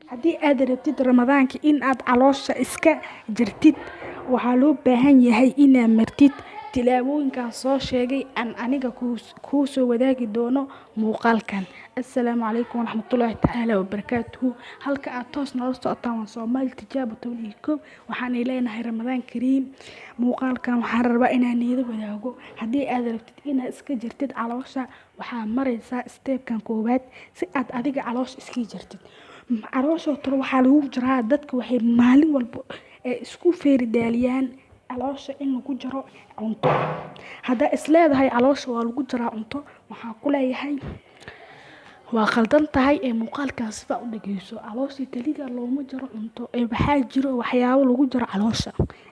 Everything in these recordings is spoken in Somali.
Haddii aad rabtid Ramadaanka in aad caloosha iska jartid, waxaa loo baahan yahay inaad martid tillaabooyinkan soo sheegay aan aniga kuu soo wadaagi doono muuqaalkan. Assalaamu calaykum waraxmatullaahi tacaala wabarakaatuhu. Halka aad toos noola socotaan waa Soomaali Tijaabo 11. Waxaan leenahay Ramadaan Kariim. Muuqaalkan waxaan rabaa inaan idin wadaago. Haddii aad rabtid inaad iska jartid caloosha, waxaa maraysaa step-kan koowaad si aad adiga caloosha iska jartid. Caloosha waxaa lagu jiraa dadka waxay maalin walba isku feeridaaliyaan caloosha in lagu jaro cunto. Haddaa isleedahay caloosha waa lagu jaraa cunto, waxaan ku leeyahay waa khaldan tahay muuqaalkan sifa u dhageyso. Caloosha kaliya looma jaro cunto, waxaa jiro waxyaabo lagu jaro caloosha,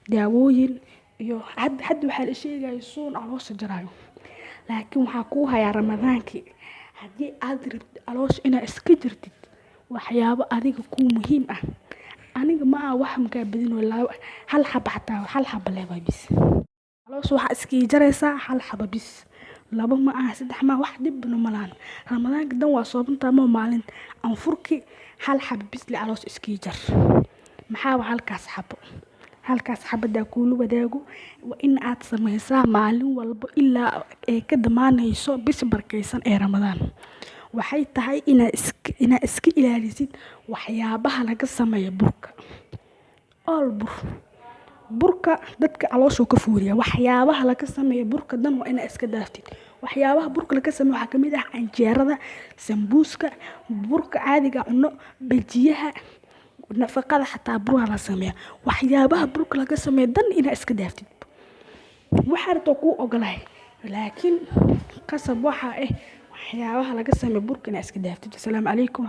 daawooyin iyo hadda waxaa la sheegay suun caloosha jarayo. Laakiin waxaa kuu hayaa Ramadaankii. Haddii aad rabtid caloosha inaad iska jartid, waxyaabo adiga kuu muhiim ah. Aniga ma aha wax makaa badin walaa hal xabo xataa hal xabo leh bis. Caloosha waxaa iska jaraysaa hal xabo bis. Laba ma aha saddex ma wax dibna ma lahan. Ramadaanka dan waa soobanta ma maalin anfurki hal xabo bis la caloosha iska jar. Maxaa halkaas xabo? Halkaas xabada kuulu wadaago waa in aad samaysaa maalin walba ilaa ay ka dhamaanayso bis barkaysan ee Ramadaan. Waxay tahay inaad iska ilaalisid waxyaabaha laga sameeyo burka. Burka dadka caloosha ka fuuriya. Waxyaabaha laga sameeyo burka dan waa inaad iska daaftid. Waxyaabaha burka laga sameeyo waxaa kamid ah canjeerada, sambuuska, burka caadiga cuno, bajiyaha, nafaqada xataa burka la sameeyo. Waxyaabaha burka laga sameeyo dan inaad iska daaftid. Waxaa rabto kuu ogolahay. Laakiin qasab waxaa waxyaabaha laga sameeyo burka inaad iska daaftid. Assalaamu calaykum.